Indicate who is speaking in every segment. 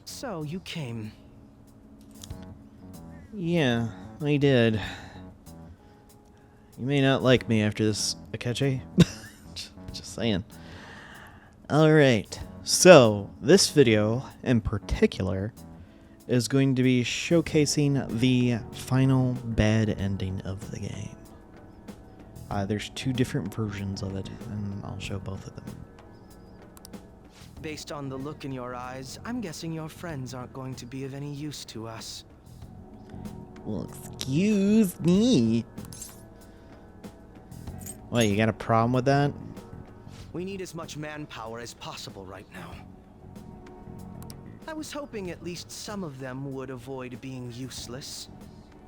Speaker 1: So, you came.
Speaker 2: Yeah, I did. You may not like me after this, Akechi. Just saying. Alright, so this video in particular is going to be showcasing the final bad ending of the game. There's two different versions of it, and I'll show both of them.
Speaker 1: Based on the look in your eyes, I'm guessing your friends aren't going to be of any use to us.
Speaker 2: Well, excuse me. What, you got a problem with that?
Speaker 1: We need as much manpower as possible right now. I was hoping at least some of them would avoid being useless,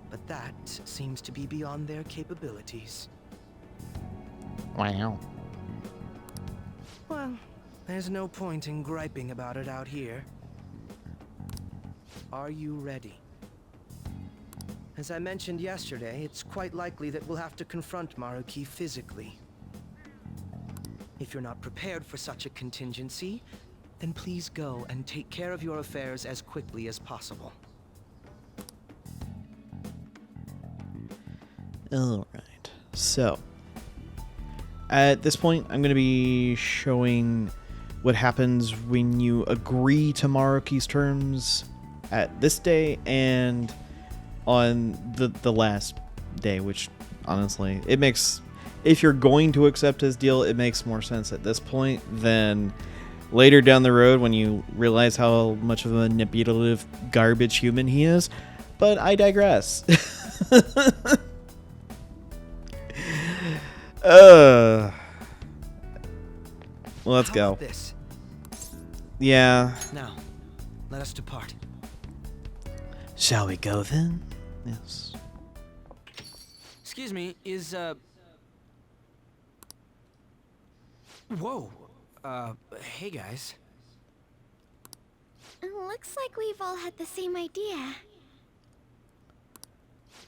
Speaker 1: but that seems to be beyond their capabilities.
Speaker 2: Wow.
Speaker 1: Well, there's no point in griping about it out here. Are you ready? As I mentioned yesterday, it's quite likely that we'll have to confront Maruki physically. If you're not prepared for such a contingency, then please go and take care of your affairs as quickly as possible.
Speaker 2: Alright, so at this point, I'm going to be showing what happens when you agree to Maruki's terms at this day and on the last day, which honestly, it makes, if you're going to accept his deal, it makes more sense at this point than later down the road when you realize how much of a manipulative garbage human he is. But I digress. Let's
Speaker 1: How
Speaker 2: go.
Speaker 1: about this?
Speaker 2: Yeah.
Speaker 1: Now, let us depart.
Speaker 2: Shall we go then? Yes.
Speaker 1: Excuse me, is, Whoa. Hey guys.
Speaker 3: Looks like we've all had the same idea.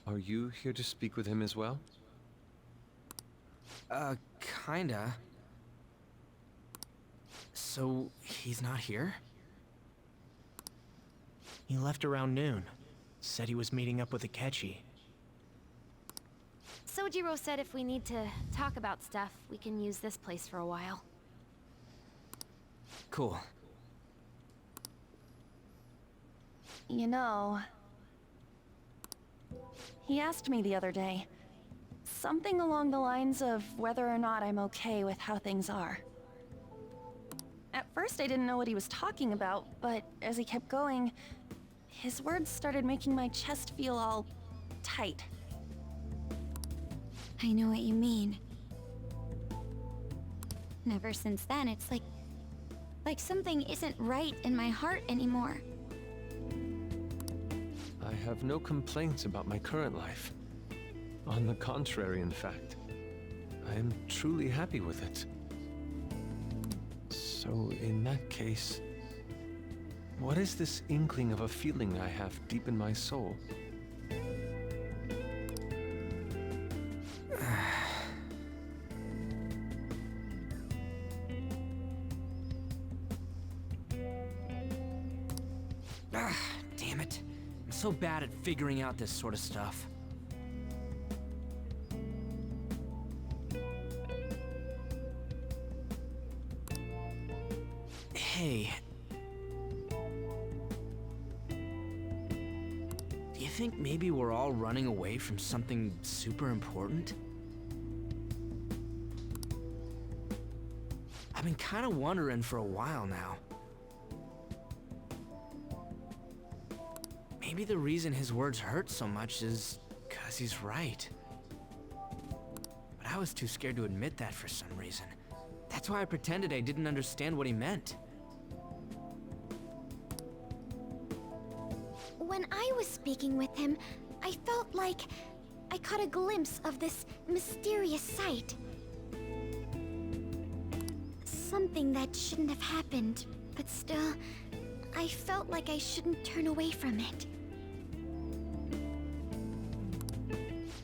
Speaker 4: Are you here to speak with him as well?
Speaker 1: Kinda. So, he's not here? He left around noon. Said he was meeting up with Akechi.
Speaker 3: Sojiro said if we need to talk about stuff, we can use this place for a while.
Speaker 1: Cool.
Speaker 5: You know, he asked me the other day, something along the lines of whether or not I'm okay with how things are. At first I didn't know what he was talking about, but as he kept going, his words started making my chest feel all tight.
Speaker 3: I know what you mean. And ever since then, it's like something isn't right in my heart anymore.
Speaker 4: I have no complaints about my current life. On the contrary, in fact. I am truly happy with it. So, in that case, what is this inkling of a feeling I have deep in my soul?
Speaker 1: Damn it. I'm so bad at figuring out this sort of stuff. Hey. Do you think maybe we're all running away from something super important? I've been kind of wondering for a while now. Maybe the reason his words hurt so much is 'cause he's right. But I was too scared to admit that for some reason. That's why I pretended I didn't understand what he meant.
Speaker 3: When I was speaking with him, I felt like I caught a glimpse of this mysterious sight. Something that shouldn't have happened, but still, I felt like I shouldn't turn away from it.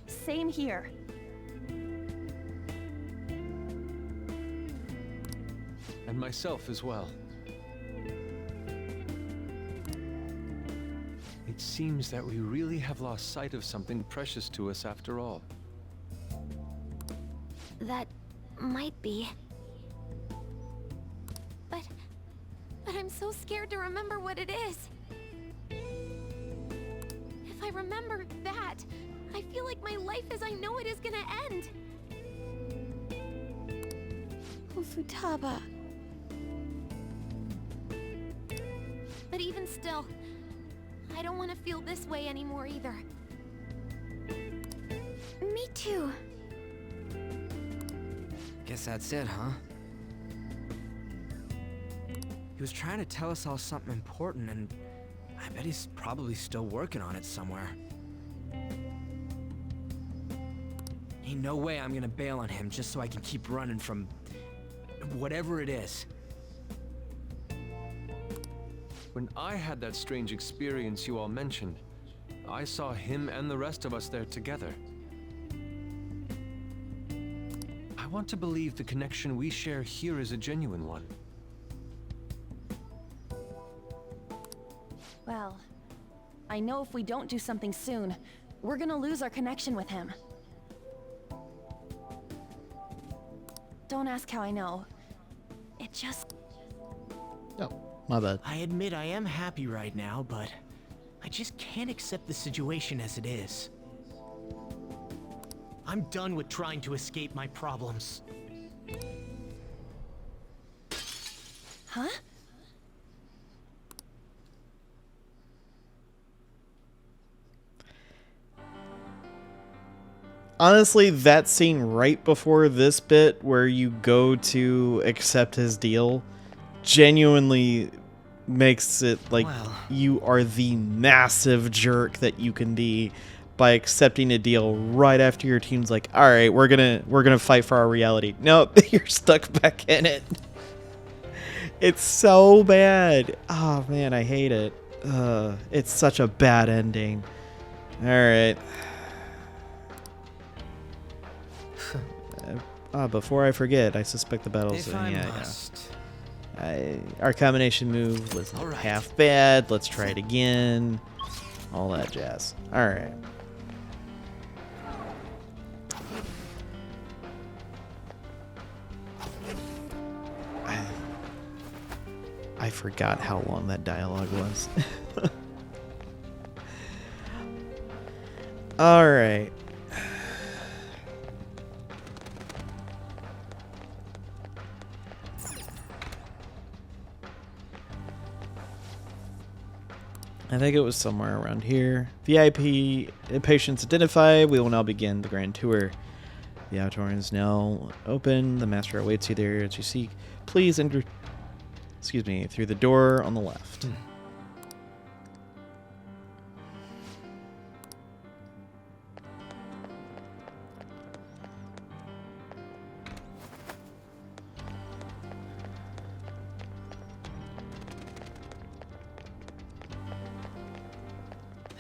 Speaker 5: Same here.
Speaker 4: And myself as well. It seems that we really have lost sight of something precious to us after all.
Speaker 3: That might be. But I'm so scared to remember what it is. If I remember that, I feel like my life as I know it is gonna end. Ufutaba. But even still, I don't want to feel this way anymore either. Me too.
Speaker 1: Guess that's it, huh? He was trying to tell us all something important, and I bet he's probably still working on it somewhere. Ain't no way I'm gonna bail on him just so I can keep running from whatever it is.
Speaker 4: When I had that strange experience you all mentioned, I saw him and the rest of us there together. I want to believe the connection we share here is a genuine one.
Speaker 5: Well, I know if we don't do something soon, we're gonna lose our connection with him. Don't ask how I know. It just...
Speaker 2: Oh, my bad.
Speaker 1: I admit I am happy right now, but I just can't accept the situation as it is. I'm done with trying to escape my problems.
Speaker 5: Huh?
Speaker 2: Honestly, that scene right before this bit where you go to accept his deal genuinely makes it like you are the massive jerk that you can be by accepting a deal right after your team's like, all right, we're gonna fight for our reality. Nope, you're stuck back in it. It's so bad. Oh man, I hate it. It's such a bad ending. All right. Before I forget, I suspect the battles. Our combination move was half bad. Let's try it again. All that jazz. All right. I forgot how long that dialogue was. All right. I think it was somewhere around here. VIP patients identified. We will now begin the grand tour. The outdoor is now open. The master awaits you there as you seek. Please enter, through the door on the left.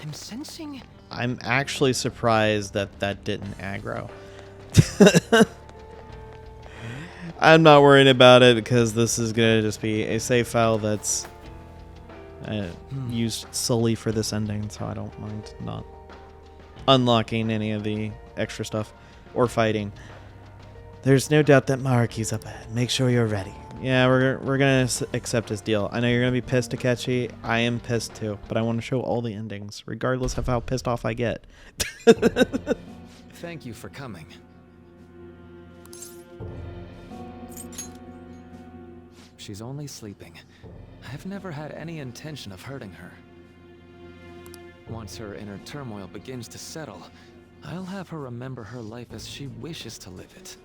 Speaker 1: I'm sensing...
Speaker 2: I'm actually surprised that that didn't aggro. I'm not worried about it because this is going to just be a save file that's used solely for this ending, so I don't mind not unlocking any of the extra stuff or fighting. There's no doubt that Maruki's up ahead. Make sure you're ready. Yeah, we're going to accept his deal. I know you're going to be pissed, Takechi. I am pissed too, but I want to show all the endings, regardless of how pissed off I get.
Speaker 6: Thank you for coming. She's only sleeping. I've never had any intention of hurting her. Once her inner turmoil begins to settle, I'll have her remember her life as she wishes to live it.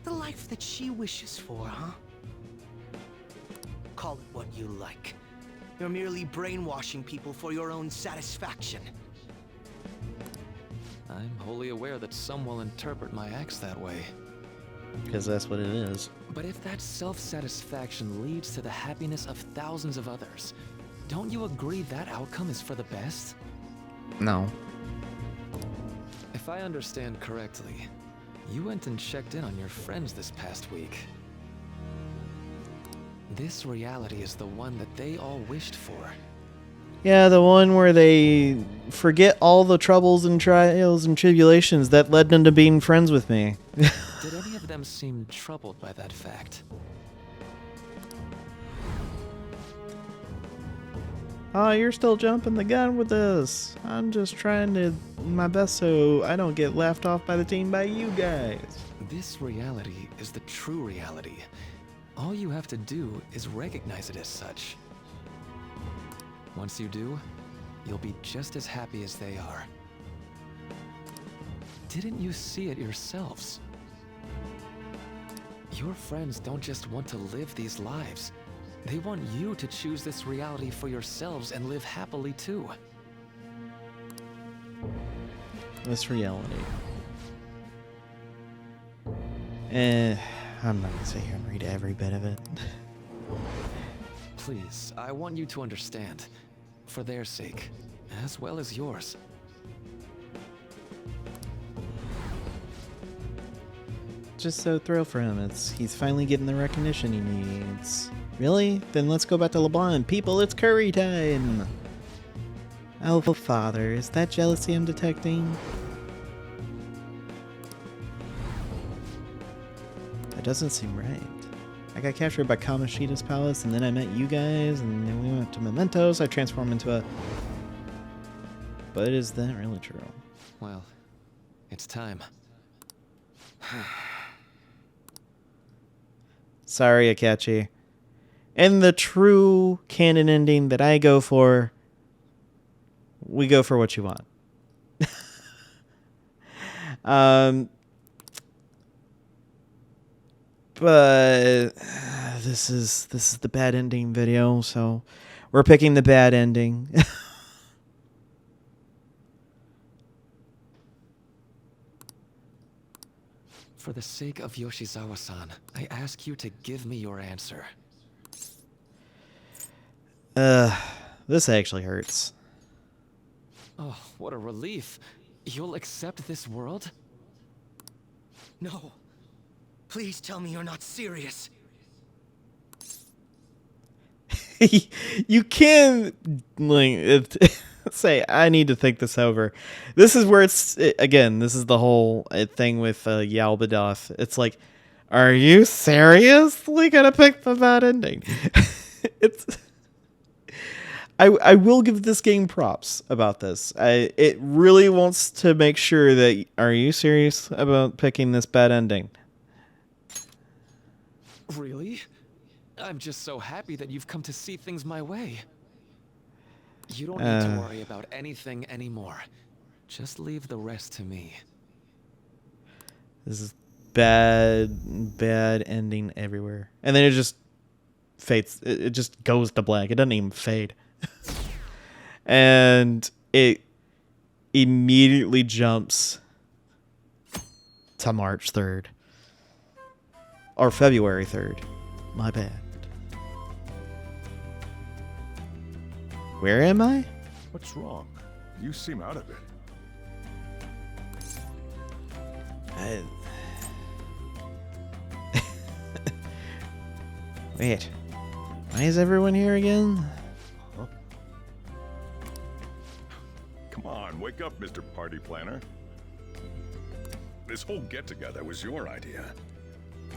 Speaker 1: The life that she wishes for, huh? Call it what you like. You're merely brainwashing people for your own satisfaction.
Speaker 6: I'm wholly aware that some will interpret my acts that way.
Speaker 2: Because that's what it is.
Speaker 6: But if that self-satisfaction leads to the happiness of thousands of others, don't you agree that outcome is for the best?
Speaker 2: No.
Speaker 6: If I understand correctly, you went and checked in on your friends this past week. This reality is the one that they all wished for.
Speaker 2: Yeah, the one where they forget all the troubles and trials and tribulations that led them to being friends with me.
Speaker 6: Did any of them seem troubled by that fact?
Speaker 2: Oh, you're still jumping the gun with this. I'm just trying to my best so I don't get laughed off by the team by you guys.
Speaker 6: This reality is the true reality. All you have to do is recognize it as such. Once you do, you'll be just as happy as they are. Didn't you see it yourselves? Your friends don't just want to live these lives. They want you to choose this reality for yourselves and live happily too.
Speaker 2: This reality. I'm not gonna sit here and read every bit of it.
Speaker 6: Please, I want you to understand. For their sake, as well as yours.
Speaker 2: Just so thrilled for him. He's finally getting the recognition he needs. Really? Then let's go back to LeBlanc. People, it's curry time! Oh, father, is that jealousy I'm detecting? That doesn't seem right. I got captured by Kamoshida's palace, and then I met you guys, and then we went to Mementos. I transformed into a... But is that really true?
Speaker 6: Well, it's time.
Speaker 2: Sorry, Akachi. And the true canon ending that I go for, we go for what you want. But this is the bad ending video, so we're picking the bad ending.
Speaker 6: For the sake of Yoshizawa-san, I ask you to give me your answer.
Speaker 2: This actually hurts.
Speaker 6: Oh, what a relief. You'll accept this world?
Speaker 1: No. Please tell me you're not serious.
Speaker 2: You can say, I need to think this over. This is where again, this is the whole thing with Yalbadoth. It's like, are you seriously gonna pick the bad ending? I will give this game props about this. It really wants to make sure that, are you serious about picking this bad ending?
Speaker 6: Really? I'm just so happy that you've come to see things my way. You don't need to worry about anything anymore. Just leave the rest to me.
Speaker 2: This is bad ending everywhere. And then it just fades. It just goes to black. It doesn't even fade. And it immediately jumps to March 3rd. Or February 3rd. My bad. Where am I?
Speaker 7: What's wrong? You seem out of it.
Speaker 2: Wait. Why is everyone here again?
Speaker 7: Huh? Come on, wake up, Mr. Party Planner. This whole get-together was your idea.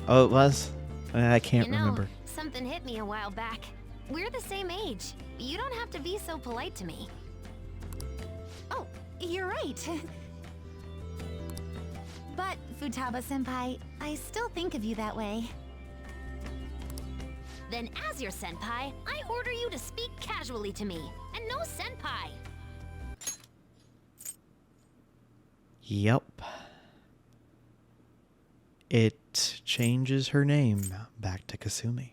Speaker 2: Oh, it was? I can't
Speaker 3: You know,
Speaker 2: remember.
Speaker 3: something hit me a while back. We're the same age. You don't have to be so polite to me. Oh, you're right. But, Futaba-senpai, I still think of you that way. Then as your senpai, I order you to speak casually to me, and no senpai.
Speaker 2: Yup. It changes her name back to Kasumi.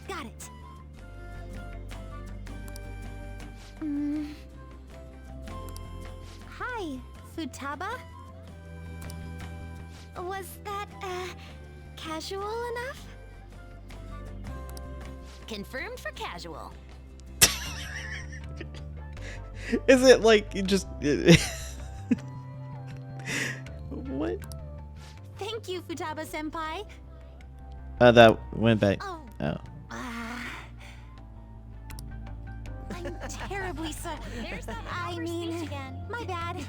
Speaker 3: Got it. Hi, Futaba? Was that, casual enough? Confirmed for casual.
Speaker 2: Is it like you just... What?
Speaker 3: Thank you, Futaba-senpai.
Speaker 2: That went back.
Speaker 3: Oh.
Speaker 2: Oh.
Speaker 3: There's that my bad.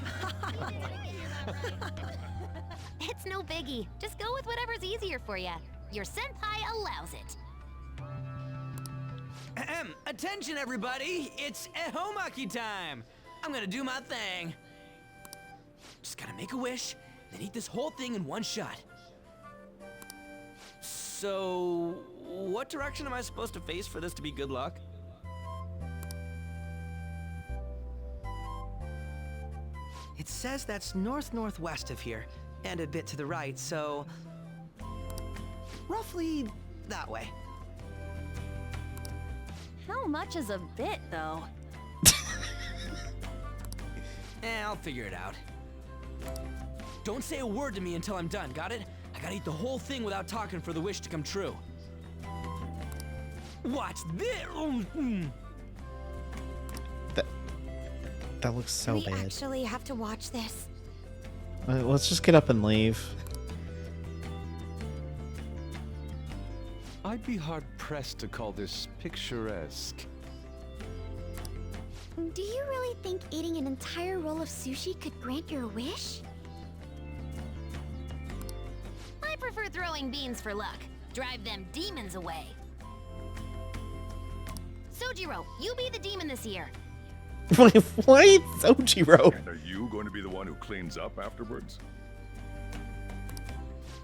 Speaker 3: It's no biggie. Just go with whatever's easier for you. Your senpai allows it.
Speaker 8: Ahem. Attention, everybody! It's ehomaki time! I'm gonna do my thing. Just gotta make a wish, then eat this whole thing in one shot. So, what direction am I supposed to face for this to be good luck?
Speaker 1: It says that's north-northwest of here, and a bit to the right, so... roughly that way.
Speaker 5: How much is a bit, though?
Speaker 8: I'll figure it out. Don't say a word to me until I'm done, got it? I gotta eat the whole thing without talking for the wish to come true. Watch this!
Speaker 2: That looks so bad.
Speaker 3: actually have to watch this.
Speaker 2: Let's just get up and leave.
Speaker 4: I'd be hard-pressed to call this picturesque.
Speaker 3: Do you really think eating an entire roll of sushi could grant your wish? I prefer throwing beans for luck. Drive them demons away. Sojiro, you be the demon this year.
Speaker 2: Wait, what? Sojiro.
Speaker 7: And are you going to be the one who cleans up afterwards?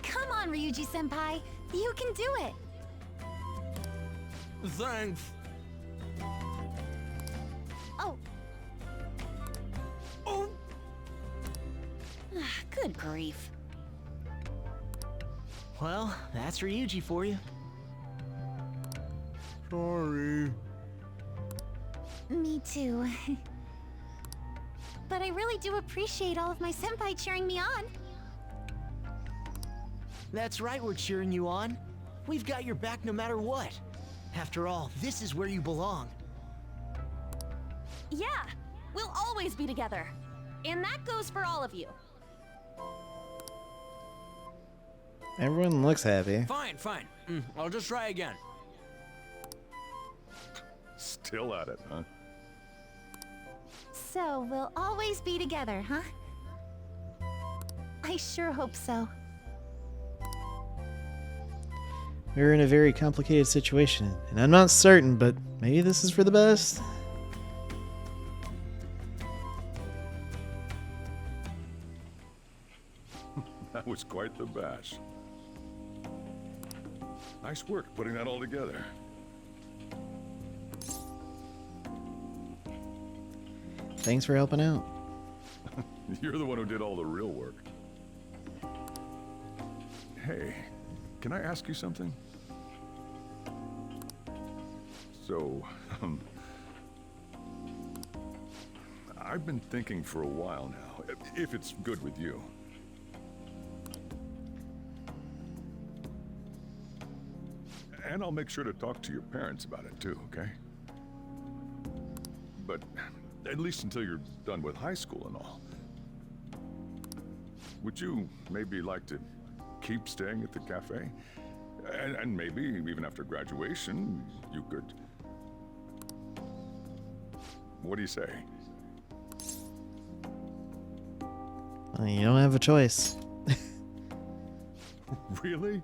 Speaker 3: Come on, Ryuji-senpai. You can do it.
Speaker 8: Thanks.
Speaker 3: Oh,
Speaker 8: Oh!
Speaker 5: Good grief.
Speaker 8: Well, that's Ryuji for you.
Speaker 7: Sorry.
Speaker 3: me too. But I really do appreciate all of my senpai cheering me on.
Speaker 9: That's right, we're cheering you on. We've got your back no matter what. After all, this is where you belong.
Speaker 5: Yeah, we'll always be together. And that goes for all of you.
Speaker 2: Everyone looks happy.
Speaker 8: Fine. I'll just try again.
Speaker 7: Still at it, huh?
Speaker 3: So we'll always be together, huh? I sure hope so.
Speaker 2: We're in a very complicated situation, and I'm not certain, but maybe this is for the best.
Speaker 7: That was quite the bash. Nice work putting that all together.
Speaker 2: Thanks for helping out.
Speaker 7: You're the one who did all the real work. Hey, can I ask you something? So, I've been thinking for a while now, if it's good with you. And I'll make sure to talk to your parents about it too, okay? But at least until you're done with high school and all. Would you maybe like to keep staying at the cafe? And maybe even after graduation, you could... What do you say?
Speaker 2: Well, you don't have a choice.
Speaker 7: Really?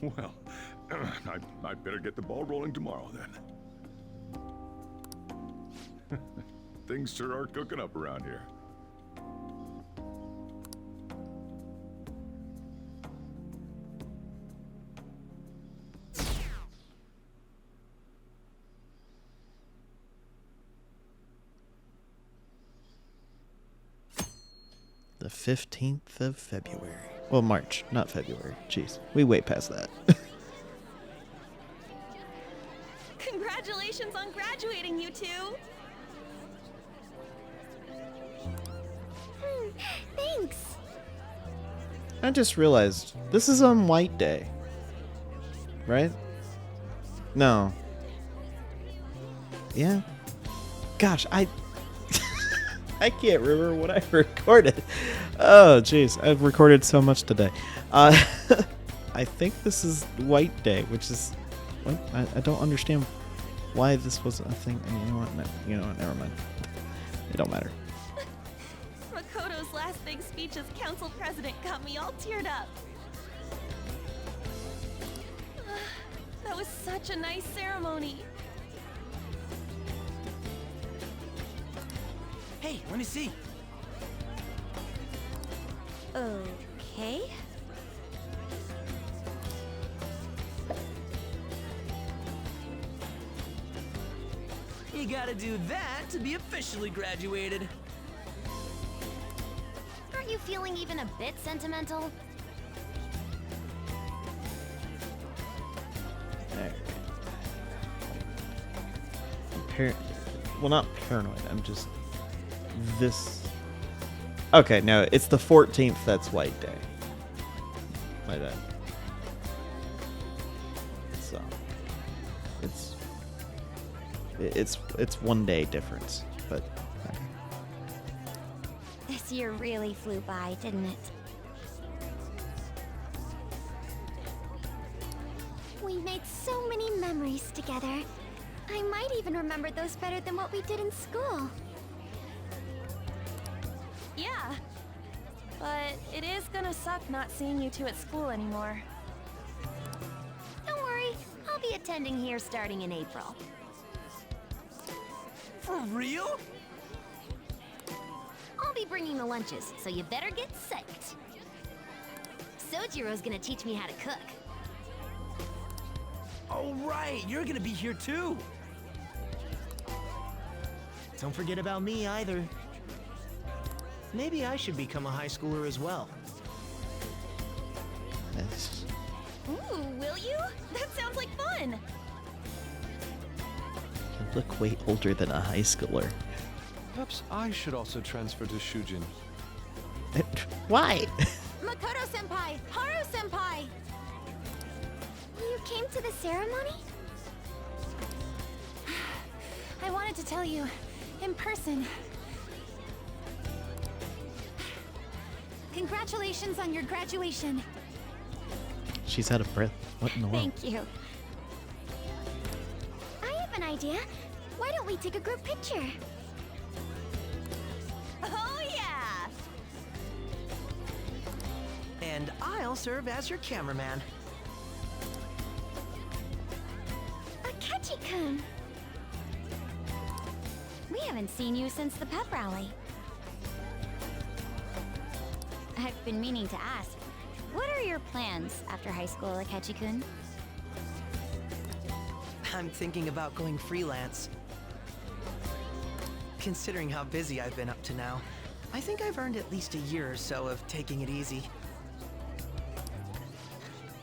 Speaker 7: Well, I'd better get the ball rolling tomorrow then. Things sure are cooking up around here.
Speaker 2: The 15th of February. Well, March, not February. Jeez, we way past that.
Speaker 5: Congratulations on graduating, you two!
Speaker 3: Thanks.
Speaker 2: I just realized this is on White Day, right? No. Yeah. Gosh, I can't remember what I recorded. Oh, jeez, I've recorded so much today. I think this is White Day, which is what? I don't understand why this wasn't a thing. And you know what? No, you know what? Never mind. It don't matter.
Speaker 5: Makoto's last big speech as council president got me all teared up. That was such a nice ceremony.
Speaker 8: Hey, let me see.
Speaker 3: Okay.
Speaker 8: You gotta do that to be officially graduated.
Speaker 3: Aren't you feeling even a bit sentimental?
Speaker 2: Well, not paranoid. I'm just this. Okay, no, it's the 14th. That's White Day. My bad. So it's 1 day difference, but.
Speaker 3: This year really flew by, didn't it? We made so many memories together. I might even remember those better than what we did in school.
Speaker 5: Yeah. But it is gonna suck not seeing you two at school anymore.
Speaker 3: Don't worry, I'll be attending here starting in April.
Speaker 8: For real?
Speaker 3: I'll be bringing the lunches, so you better get psyched. Sojiro's gonna teach me how to cook.
Speaker 8: Oh, right, you're gonna be here too.
Speaker 9: Don't forget about me either. Maybe I should become a high schooler as well.
Speaker 2: Yes.
Speaker 5: Ooh, will you? That sounds like fun!
Speaker 2: You look way older than a high schooler.
Speaker 4: Perhaps I should also transfer to Shujin.
Speaker 2: Why?
Speaker 3: Makoto-senpai! Haru-senpai! You came to the ceremony?
Speaker 5: I wanted to tell you, in person.
Speaker 3: Congratulations on your graduation.
Speaker 2: She's out of breath. What in the world?
Speaker 3: Thank you. I have an idea. Why don't we take a group picture?
Speaker 5: Oh yeah!
Speaker 9: And I'll serve as your cameraman.
Speaker 3: Akechi-kun! We haven't seen you since the pep rally. I've been meaning to ask, what are your plans after high school, Akechi-kun?
Speaker 1: I'm thinking about going freelance. Considering how busy I've been up to now, I think I've earned at least a year or so of taking it easy.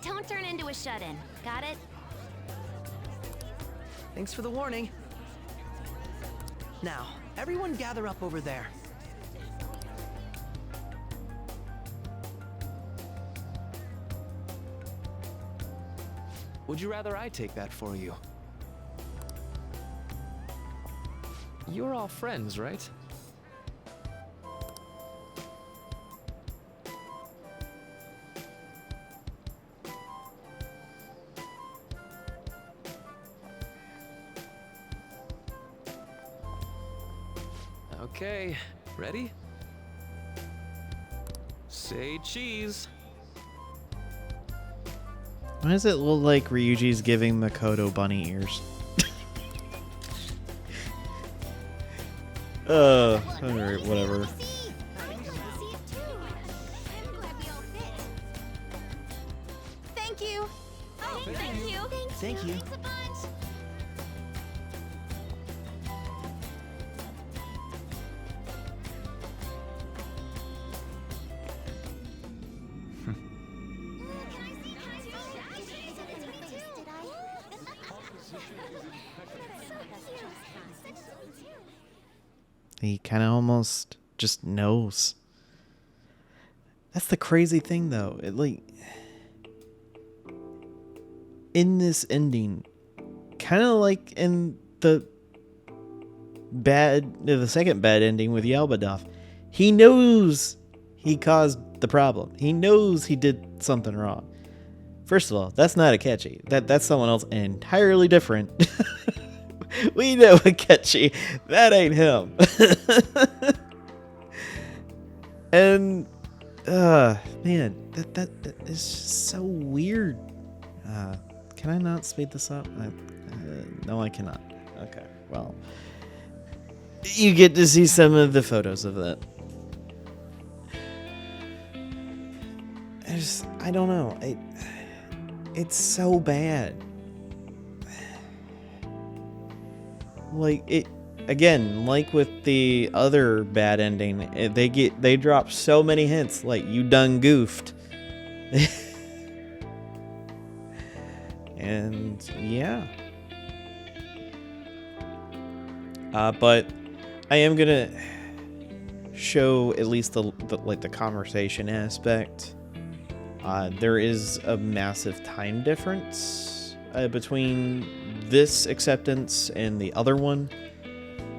Speaker 3: Don't turn into a shut-in, got it?
Speaker 1: Thanks for the warning. Now, everyone gather up over there.
Speaker 6: Would you rather I take that for you? You're all friends, right? Okay, ready? Say cheese.
Speaker 2: Why does it look like Ryuji's giving Makoto bunny ears? Alright, whatever.
Speaker 5: Thank you! Oh, thank you!
Speaker 9: Thank you.
Speaker 2: He kind of almost just knows. That's the crazy thing, though. It like in this ending, kind of like in the second bad ending with Yalbadov, he knows he caused the problem. He knows he did something wrong. First of all, that's not Akechi. That's someone else entirely different. We know Akechi. That ain't him. And man, that is just so weird. Can I not speed this up? No, I cannot. Okay, well, you get to see some of the photos of that. I don't know. It's so bad. Like it again, like with the other bad ending, they drop so many hints. Like, you done goofed. And yeah. But I am gonna show at least the conversation aspect. There is a massive time difference between this acceptance and the other one.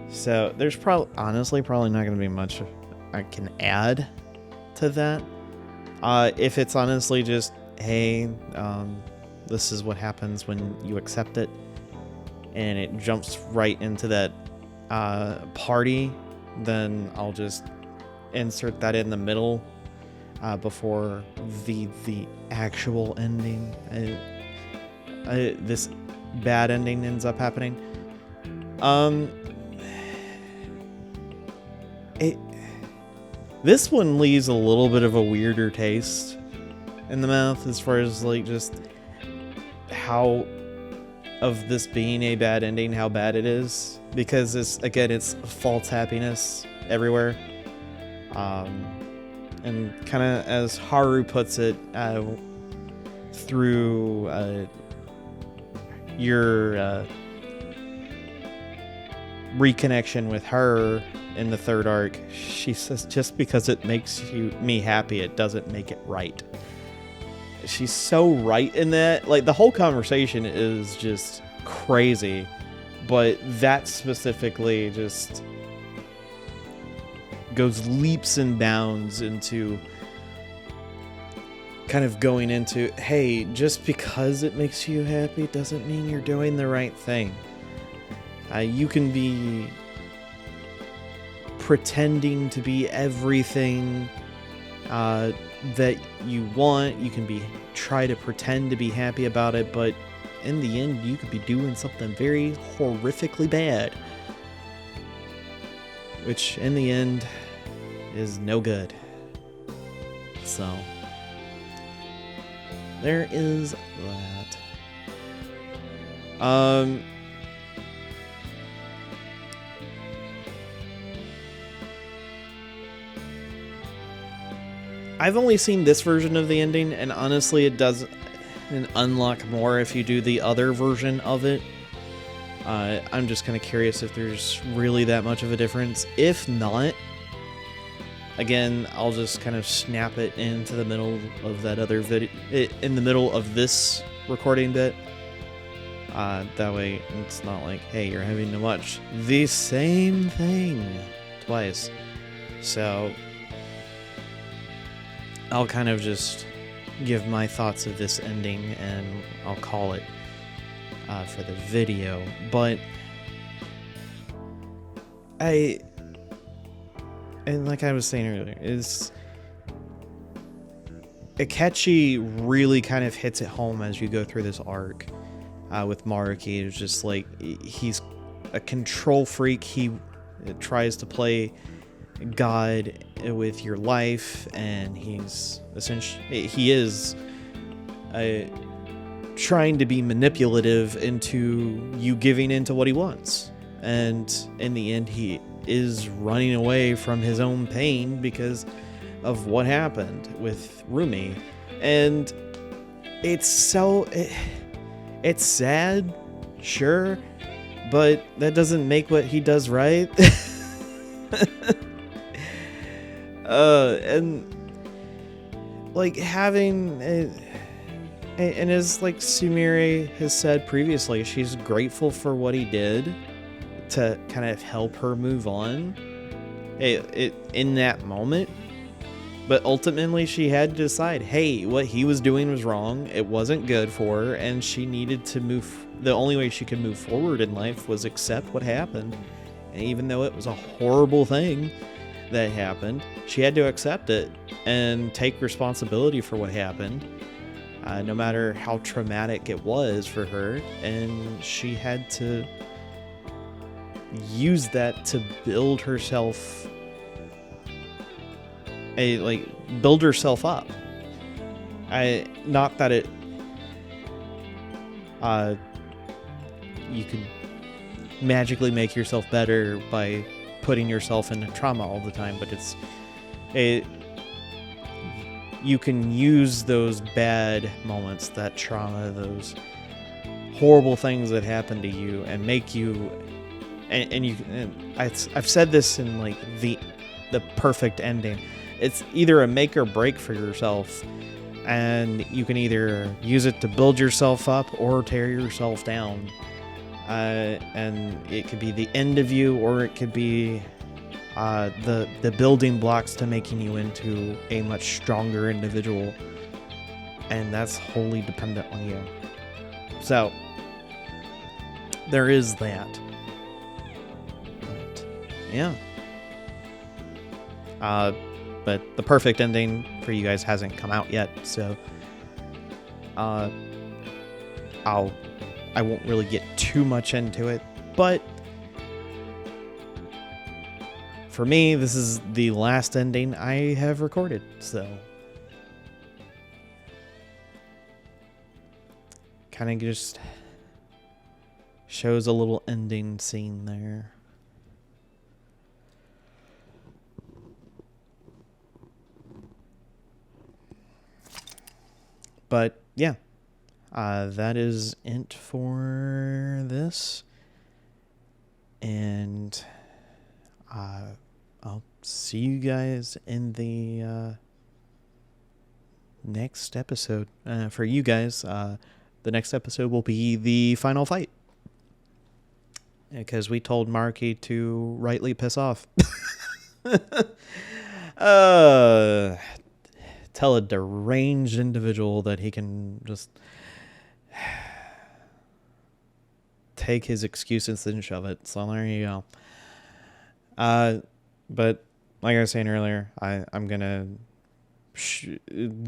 Speaker 2: So there's honestly probably not going to be much I can add to that. If it's honestly just, hey, this is what happens when you accept it, and it jumps right into that party, then I'll just insert that in the middle before the actual ending. This bad ending ends up happening. This one leaves a little bit of a weirder taste in the mouth as far as like just how of this being a bad ending, how bad it is, because it's false happiness everywhere. And kind of as Haru puts it, through your reconnection with her in the third arc, she says, just because it makes me happy, it doesn't make it right. She's so right in that. Like, the whole conversation is just crazy, but that specifically just goes leaps and bounds into kind of going into, hey, just because it makes you happy doesn't mean you're doing the right thing. You can be pretending to be everything that you want. You can try to pretend to be happy about it, but in the end, you could be doing something very horrifically bad, which in the end is no good. So there is that. I've only seen this version of the ending, and honestly, it does unlock more if you do the other version of it. I'm just kind of curious if there's really that much of a difference. If not, again, I'll just kind of snap it into the middle of that other video, in the middle of this recording bit. That way, it's not like, hey, you're having to watch the same thing twice. So I'll kind of just give my thoughts of this ending, and I'll call it for the video. But and like I was saying earlier, is Akechi really kind of hits it home as you go through this arc with Maruki. It's just like, he's a control freak. He tries to play God with your life, and he is trying to be manipulative into you giving into what he wants, and in the end he is running away from his own pain because of what happened with Rumi. And it's sad, sure, but that doesn't make what he does right. And like having and as like Sumire has said previously, she's grateful for what he did to kind of help her move on. In that moment, But ultimately, she had to decide, hey, what he was doing was wrong. It wasn't good for her, and she needed to move. The only way she could move forward in life was accept what happened. And even though it was a horrible thing that happened, she had to accept it and take responsibility for what happened, no matter how traumatic it was for her. And she had to use that to build herself, build herself up. Not that it, you could magically make yourself better by putting yourself into trauma all the time, but you can use those bad moments, that trauma, those horrible things that happen to you, and make you, I've said this in like the perfect ending. It's either a make or break for yourself, and you can either use it to build yourself up or tear yourself down. And it could be the end of you, or it could be the building blocks to making you into a much stronger individual, and that's wholly dependent on you. So there is that. But yeah. But the perfect ending for you guys hasn't come out yet, so I won't really get too much into it, but for me, this is the last ending I have recorded, so kind of just shows a little ending scene there. But yeah, that is it for this, and I'll see you guys in the next episode. For you guys, the next episode will be the final fight, because we told Maruki to rightly piss off. Tell a deranged individual that he can just take his excuses and shove it. So there you go. But like I was saying earlier, I'm gonna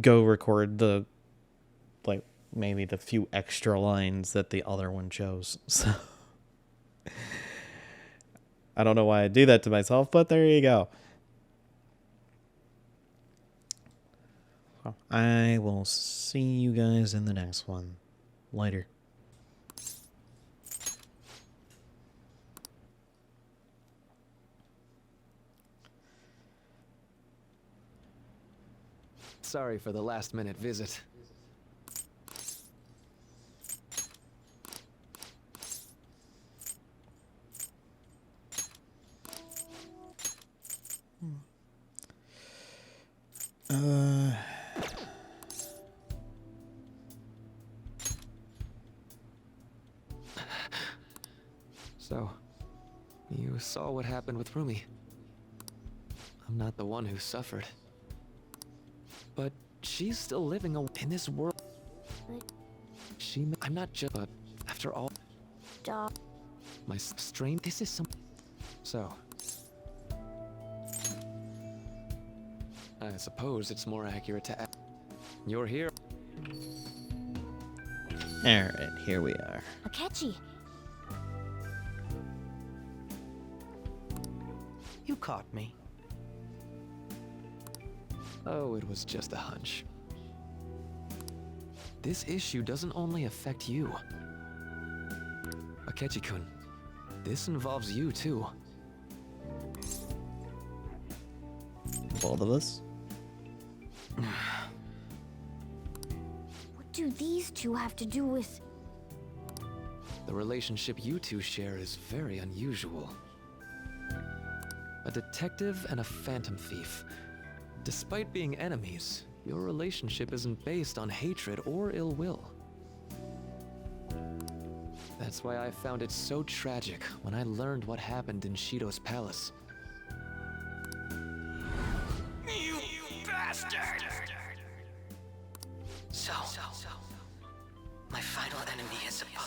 Speaker 2: go record maybe the few extra lines that the other one chose. So I don't know why I do that to myself, but there you go. I will see you guys in the next one. Later.
Speaker 6: Sorry for the last-minute visit. So, you saw what happened with Rumi. I'm not the one who suffered. But she's still living in this world. I'm not just, but after all, my strain, this is some. So, I suppose it's more accurate to ask. You're here.
Speaker 2: Alright, here we are.
Speaker 3: Akechi.
Speaker 1: You caught me.
Speaker 6: Oh, it was just a hunch. This issue doesn't only affect you. Akechi-kun, this involves you too.
Speaker 2: Both of us?
Speaker 3: What do these two have to do with...
Speaker 6: The relationship you two share is very unusual. A detective and a phantom thief. Despite being enemies, your relationship isn't based on hatred or ill will. That's why I found it so tragic when I learned what happened in Shido's palace.
Speaker 8: You bastard!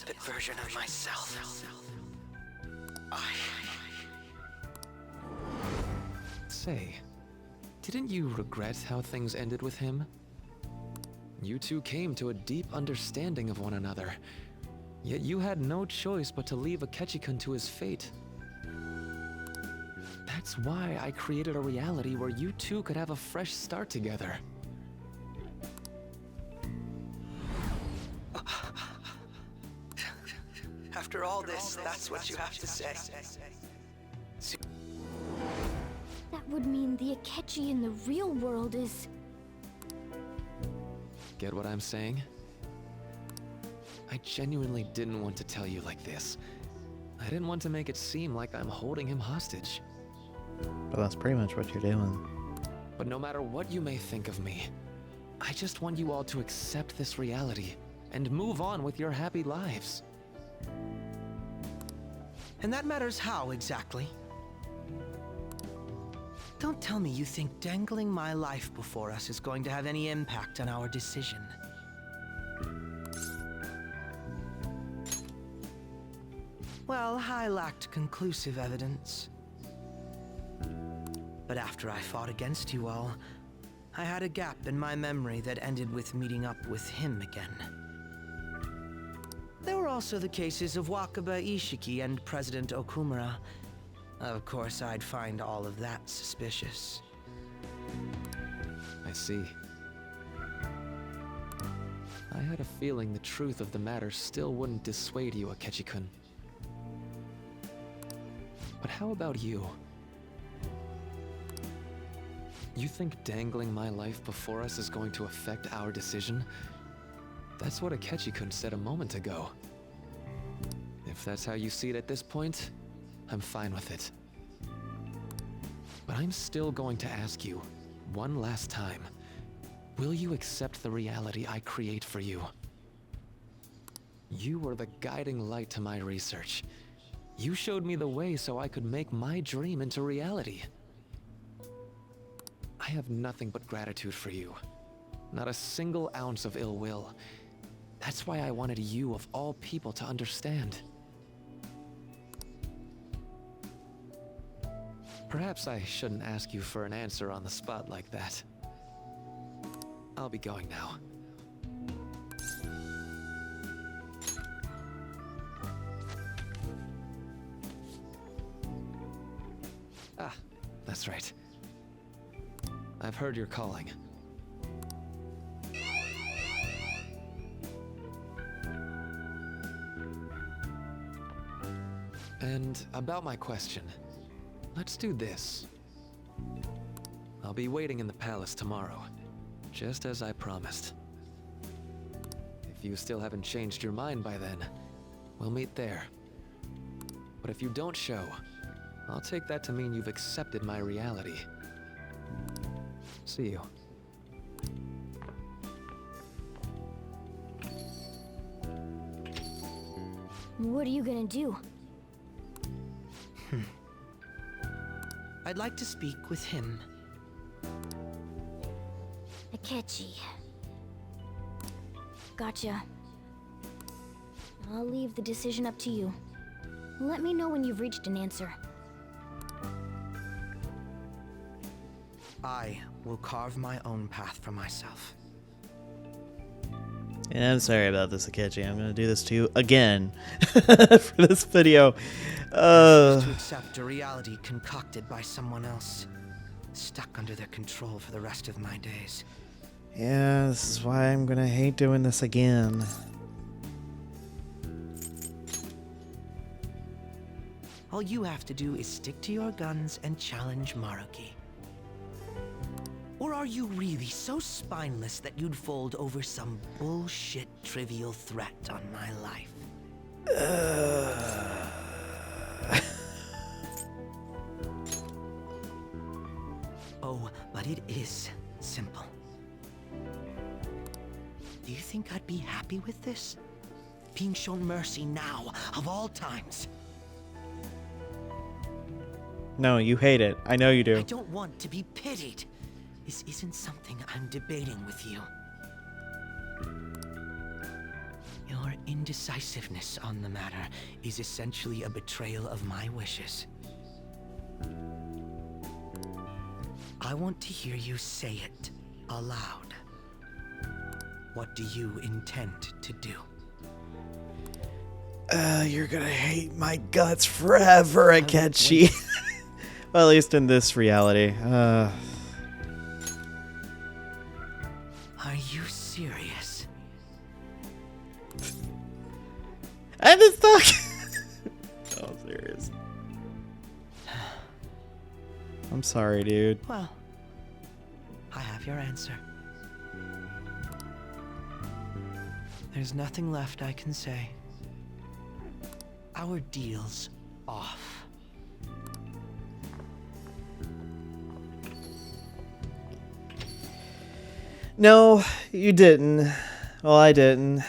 Speaker 1: puppet version of myself.
Speaker 6: Say, didn't you regret how things ended with him? You two came to a deep understanding of one another, yet you had no choice but to leave Akechi-kun to his fate. That's why I created a reality where you two could have a fresh start together.
Speaker 1: After all this, that's what you have to say.
Speaker 3: That would mean the Akechi in the real world is...
Speaker 6: Get what I'm saying? I genuinely didn't want to tell you like this. I didn't want to make it seem like I'm holding him hostage.
Speaker 2: But that's pretty much what you're doing.
Speaker 6: But no matter what you may think of me, I just want you all to accept this reality and move on with your happy lives.
Speaker 1: And that matters how, exactly? Don't tell me you think dangling my life before us is going to have any impact on our decision. Well, I lacked conclusive evidence. But after I fought against you all, I had a gap in my memory that ended with meeting up with him again. There were also the cases of Wakaba Ishiki and President Okumura. Of course, I'd find all of that suspicious.
Speaker 6: I see. I had a feeling the truth of the matter still wouldn't dissuade you, Akechi-kun. But how about you? You think dangling my life before us is going to affect our decision? That's what Akechi-kun said a moment ago. If that's how you see it at this point, I'm fine with it. But I'm still going to ask you, one last time, will you accept the reality I create for you? You were the guiding light to my research. You showed me the way so I could make my dream into reality. I have nothing but gratitude for you. Not a single ounce of ill will. That's why I wanted you, of all people, to understand. Perhaps I shouldn't ask you for an answer on the spot like that. I'll be going now. Ah, that's right. I've heard you're calling. And about my question, let's do this. I'll be waiting in the palace tomorrow, just as I promised. If you still haven't changed your mind by then, we'll meet there. But if you don't show, I'll take that to mean you've accepted my reality. See you.
Speaker 3: What are you gonna do?
Speaker 1: I'd like to speak with him.
Speaker 3: Akechi. Gotcha. I'll leave the decision up to you. Let me know when you've reached an answer.
Speaker 1: I will carve my own path for myself.
Speaker 2: Yeah, I'm sorry about this, Akechi. I'm gonna do this to you again for this video.
Speaker 1: To accept a reality concocted by someone else, stuck under their control for the rest of my days.
Speaker 2: Yeah, this is why I'm gonna hate doing this again.
Speaker 1: All you have to do is stick to your guns and challenge Maruki. Or are you really so spineless that you'd fold over some bullshit trivial threat on my life? Oh, but it is simple. Do you think I'd be happy with this? Being shown mercy now, of all times?
Speaker 2: No, you hate it. I know you do.
Speaker 1: I don't want to be pitied. This isn't something I'm debating with you. You're indecisiveness on the matter is essentially a betrayal of my wishes. I want to hear you say it aloud. What do you intend to do?
Speaker 2: You're gonna hate my guts forever, Akechi. Well, at least in this reality.
Speaker 1: Are you serious?
Speaker 2: I'm just talking. Oh, serious. I'm sorry, dude.
Speaker 1: Well, I have your answer. There's nothing left I can say. Our deal's off.
Speaker 2: No, you didn't. Well, I didn't.